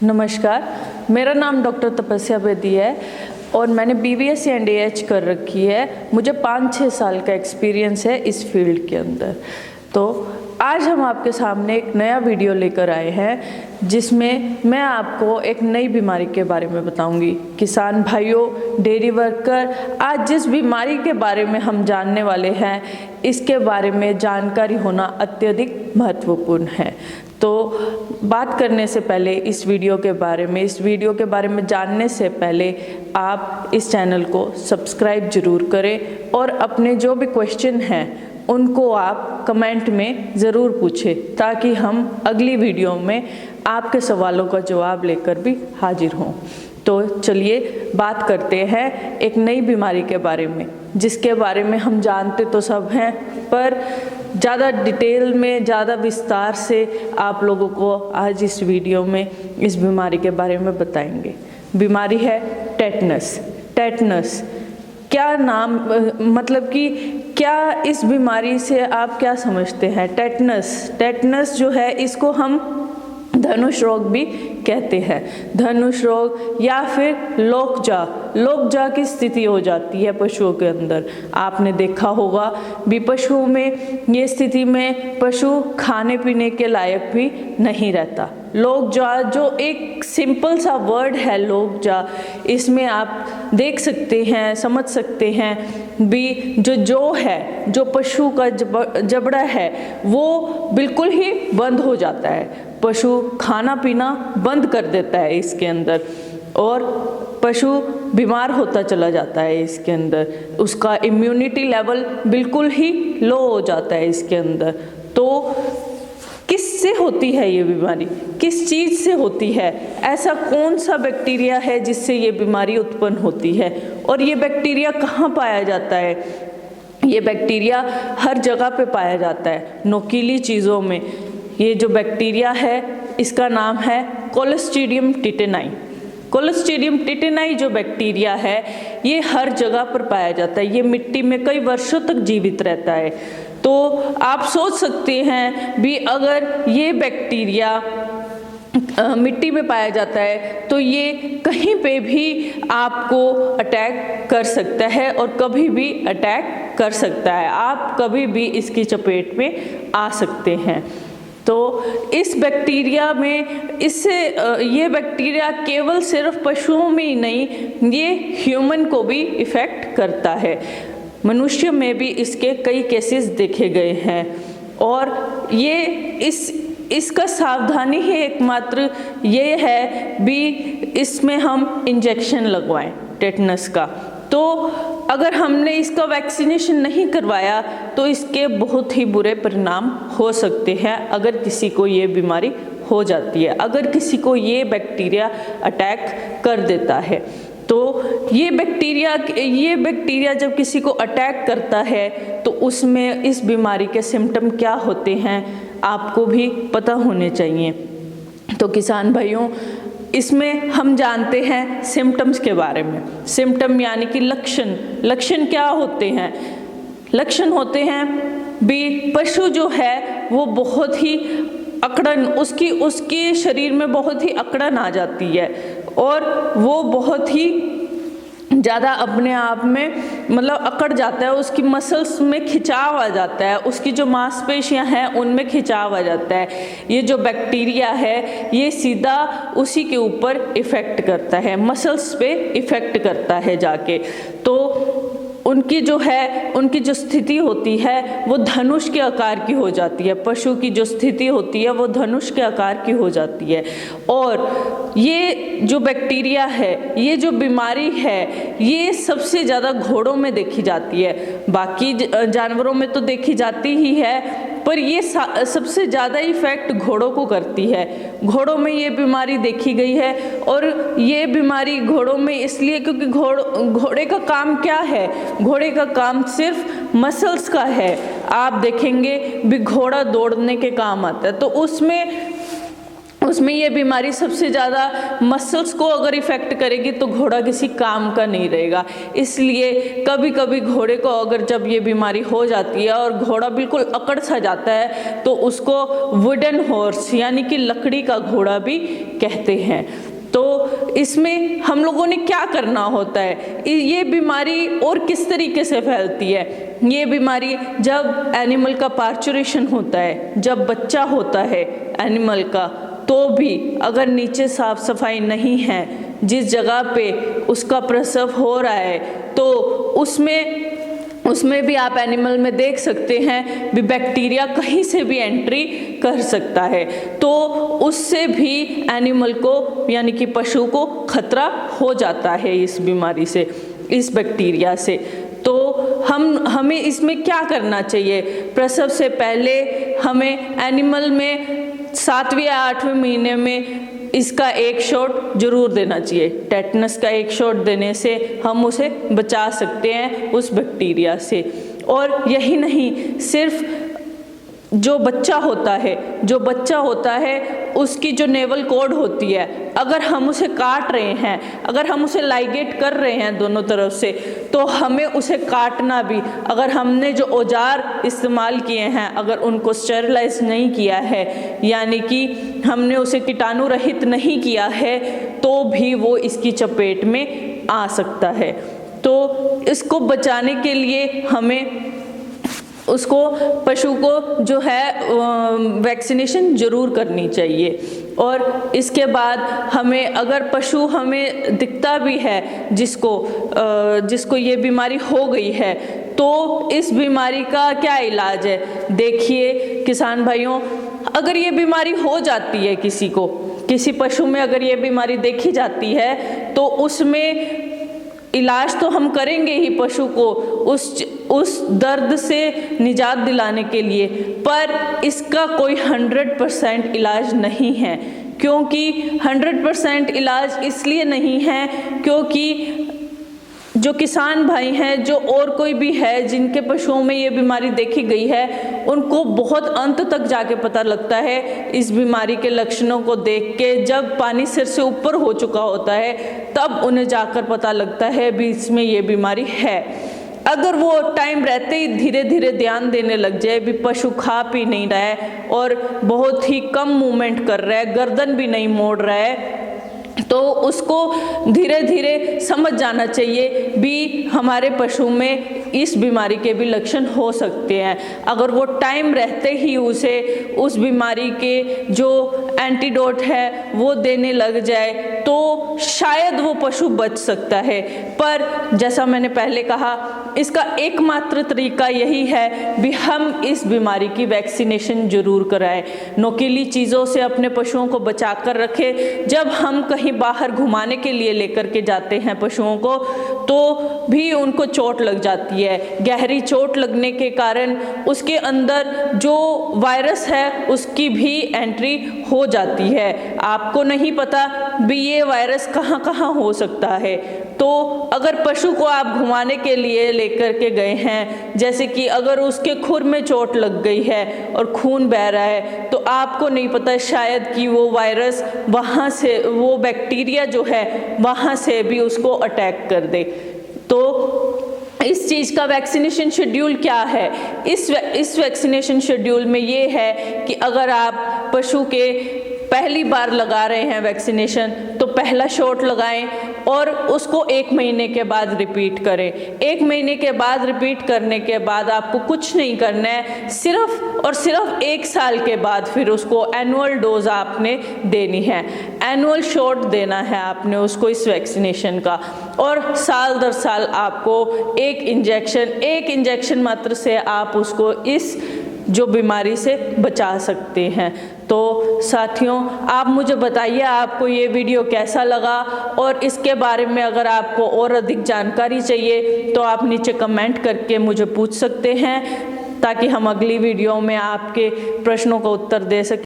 नमस्कार, मेरा नाम डॉक्टर तपस्या बेदी है और मैंने BBSc एंड AH कर रखी है। मुझे 5-6 साल का एक्सपीरियंस है इस फील्ड के अंदर। तो आज हम आपके सामने एक नया वीडियो लेकर आए हैं जिसमें मैं आपको एक नई बीमारी के बारे में बताऊंगी। किसान भाइयों, डेयरी वर्कर, आज जिस बीमारी के बारे में हम जानने वाले हैं, इसके बारे में जानकारी होना अत्यधिक महत्वपूर्ण है। तो बात करने से पहले इस वीडियो के बारे में जानने से पहले आप इस चैनल को सब्सक्राइब जरूर करें और अपने जो भी क्वेश्चन हैं उनको आप कमेंट में ज़रूर पूछें ताकि हम अगली वीडियो में आपके सवालों का जवाब लेकर भी हाजिर हों। तो चलिए बात करते हैं एक नई बीमारी के बारे में, जिसके बारे में हम जानते तो सब हैं, पर ज़्यादा डिटेल में, ज़्यादा विस्तार से आप लोगों को आज इस वीडियो में इस बीमारी के बारे में बताएंगे। बीमारी है टेटनस। टेटनस क्या नाम, मतलब कि क्या इस बीमारी से आप क्या समझते हैं? टेटनस जो है, इसको हम धनुष रोग भी कहते हैं। धनुष रोग या फिर लोकजा की स्थिति हो जाती है पशुओं के अंदर। आपने देखा होगा भी पशुओं में ये स्थिति में पशु खाने पीने के लायक भी नहीं रहता। लोकजा जो एक सिंपल सा वर्ड है, लोकजा, इसमें आप देख सकते हैं, समझ सकते हैं भी जो पशु का जबड़ा है वो बिल्कुल ही बंद हो जाता है। पशु खाना पीना बंद कर देता है इसके अंदर और पशु बीमार होता चला जाता है इसके अंदर। उसका इम्यूनिटी लेवल बिल्कुल ही लो हो जाता है इसके अंदर। तो किससे होती है ये बीमारी? किस चीज़ से होती है? ऐसा कौन सा बैक्टीरिया है जिससे ये बीमारी उत्पन्न होती है? और ये बैक्टीरिया कहाँ पाया जाता है? ये बैक्टीरिया हर जगह पे पाया जाता है, नोकीली चीज़ों में। ये जो बैक्टीरिया है इसका नाम है कोलोस्ट्रीडियम टिटेनाई। कोलोस्ट्रीडियम टिटेनाई जो बैक्टीरिया है ये हर जगह पर पाया जाता है। ये मिट्टी में कई वर्षों तक जीवित रहता है। तो आप सोच सकते हैं भी अगर ये बैक्टीरिया मिट्टी में पाया जाता है तो ये कहीं पे भी आपको अटैक कर सकता है और कभी भी अटैक कर सकता है। आप कभी भी इसकी चपेट में आ सकते हैं। तो इस बैक्टीरिया में ये बैक्टीरिया केवल सिर्फ पशुओं में ही नहीं, ये ह्यूमन को भी इफ़ेक्ट करता है। मनुष्य में भी इसके कई केसेस देखे गए हैं और ये इसका सावधानी ही एकमात्र ये है भी इसमें हम इंजेक्शन लगवाएं टेटनस का। तो अगर हमने इसका वैक्सीनेशन नहीं करवाया तो इसके बहुत ही बुरे परिणाम हो सकते हैं अगर किसी को ये बीमारी हो जाती है, अगर किसी को ये बैक्टीरिया अटैक कर देता है। तो ये बैक्टीरिया जब किसी को अटैक करता है तो उसमें इस बीमारी के सिम्टम क्या होते हैं आपको भी पता होने चाहिए। तो किसान भाइयों, इसमें हम जानते हैं सिम्टम्स के बारे में। सिम्टम यानी कि लक्षण क्या होते हैं? लक्षण होते हैं भी पशु जो है वो बहुत ही अकड़न, उसके शरीर में बहुत ही अकड़न आ जाती है और वो बहुत ही ज़्यादा अपने आप में मतलब अकड़ जाता है। उसकी मसल्स में खिंचाव आ जाता है, उसकी जो मांसपेशियां हैं उनमें खिंचाव आ जाता है। ये जो बैक्टीरिया है ये सीधा उसी के ऊपर इफ़ेक्ट करता है, मसल्स पे इफ़ेक्ट करता है जाके। तो उनकी जो स्थिति होती है वो धनुष के आकार की हो जाती है। पशु की जो स्थिति होती है वो धनुष के आकार की हो जाती है। और ये जो बैक्टीरिया है, ये जो बीमारी है, ये सबसे ज़्यादा घोड़ों में देखी जाती है। बाकी जानवरों में तो देखी जाती ही है, पर ये सबसे ज़्यादा इफ़ेक्ट घोड़ों को करती है। घोड़ों में ये बीमारी देखी गई है और ये बीमारी घोड़ों में इसलिए क्योंकि घोड़े का काम क्या है? घोड़े का काम सिर्फ मसल्स का है। आप देखेंगे भी घोड़ा दौड़ने के काम आता है, तो उसमें ये बीमारी सबसे ज़्यादा मसल्स को अगर इफ़ेक्ट करेगी तो घोड़ा किसी काम का नहीं रहेगा। इसलिए कभी कभी घोड़े को अगर जब ये बीमारी हो जाती है और घोड़ा बिल्कुल अकड़ सा जाता है तो उसको वुडन हॉर्स यानी कि लकड़ी का घोड़ा भी कहते हैं। तो इसमें हम लोगों ने क्या करना होता है, ये बीमारी और किस तरीके से फैलती है। ये बीमारी जब एनिमल का पार्चुरेशन होता है, जब बच्चा होता है एनिमल का, तो भी अगर नीचे साफ सफाई नहीं है, जिस जगह पे उसका प्रसव हो रहा है तो उसमें भी आप एनिमल में देख सकते हैं भी बैक्टीरिया कहीं से भी एंट्री कर सकता है, तो उससे भी एनिमल को यानी कि पशु को खतरा हो जाता है इस बीमारी से, इस बैक्टीरिया से। तो हमें इसमें क्या करना चाहिए, प्रसव से पहले हमें एनिमल में 7वें या 8वें महीने में इसका एक शॉट जरूर देना चाहिए। टेटनस का एक शॉट देने से हम उसे बचा सकते हैं उस बैक्टीरिया से। और यही नहीं, सिर्फ जो बच्चा होता है उसकी जो नेवल कॉर्ड होती है, अगर हम उसे काट रहे हैं, अगर हम उसे लाइगेट कर रहे हैं दोनों तरफ से, तो हमें उसे काटना भी, अगर हमने जो औजार इस्तेमाल किए हैं अगर उनको स्टेरिलाइज नहीं किया है यानी कि हमने उसे कीटाणु रहित नहीं किया है, तो भी वो इसकी चपेट में आ सकता है। तो इसको बचाने के लिए हमें उसको पशु को जो है वैक्सीनेशन जरूर करनी चाहिए। और इसके बाद हमें अगर पशु हमें दिखता भी है जिसको ये बीमारी हो गई है, तो इस बीमारी का क्या इलाज है। देखिए किसान भाइयों, अगर ये बीमारी हो जाती है किसी पशु में अगर ये बीमारी देखी जाती है तो उसमें इलाज तो हम करेंगे ही पशु को उस दर्द से निजात दिलाने के लिए, पर इसका कोई 100% इलाज नहीं है। क्योंकि 100% इलाज इसलिए नहीं है क्योंकि जो किसान भाई हैं, जो और कोई भी है जिनके पशुओं में ये बीमारी देखी गई है, उनको बहुत अंत तक जाके पता लगता है इस बीमारी के लक्षणों को देख के। जब पानी सिर से ऊपर हो चुका होता है तब उन्हें जाकर पता लगता है भी इसमें ये बीमारी है। अगर वो टाइम रहते ही धीरे धीरे ध्यान देने लग जाए भी पशु खा पी नहीं रहा है और बहुत ही कम मूवमेंट कर रहा है, गर्दन भी नहीं मोड़ रहा है, तो उसको धीरे धीरे समझ जाना चाहिए भी हमारे पशु में इस बीमारी के भी लक्षण हो सकते हैं। अगर वो टाइम रहते ही उसे उस बीमारी के जो एंटीडोट है वो देने लग जाए तो शायद वो पशु बच सकता है। पर जैसा मैंने पहले कहा, इसका एकमात्र तरीका यही है भी हम इस बीमारी की वैक्सीनेशन जरूर कराएं। नोकीली चीज़ों से अपने पशुओं को बचा कर रखें। जब हम कहीं बाहर घुमाने के लिए लेकर के जाते हैं पशुओं को, तो भी उनको चोट लग जाती है। गहरी चोट लगने के कारण उसके अंदर जो वायरस है उसकी भी एंट्री हो जाती है। आपको नहीं पता भी ये वायरस कहाँ कहाँ हो सकता है। तो अगर पशु को आप घुमाने के लिए लेकर के गए हैं, जैसे कि अगर उसके खुर में चोट लग गई है और खून बह रहा है, तो आपको नहीं पता शायद कि वो वायरस वहाँ से, वो बैक्टीरिया जो है वहाँ से भी उसको अटैक कर दे। तो इस चीज़ का वैक्सीनेशन शेड्यूल क्या है? इस वैक्सीनेशन शेड्यूल में ये है कि अगर आप पशु के पहली बार लगा रहे हैं वैक्सीनेशन, तो पहला शॉट लगाएं और उसको 1 महीने के बाद रिपीट करें। 1 महीने के बाद रिपीट करने के बाद आपको कुछ नहीं करना है, सिर्फ और सिर्फ 1 साल के बाद फिर उसको एनुअल डोज आपने देनी है, एनुअल शॉट देना है आपने उसको इस वैक्सीनेशन का। और साल दर साल आपको एक इंजेक्शन मात्र से आप उसको इस जो बीमारी से बचा सकते हैं। तो साथियों, आप मुझे बताइए आपको ये वीडियो कैसा लगा, और इसके बारे में अगर आपको और अधिक जानकारी चाहिए तो आप नीचे कमेंट करके मुझे पूछ सकते हैं, ताकि हम अगली वीडियो में आपके प्रश्नों का उत्तर दे सकें।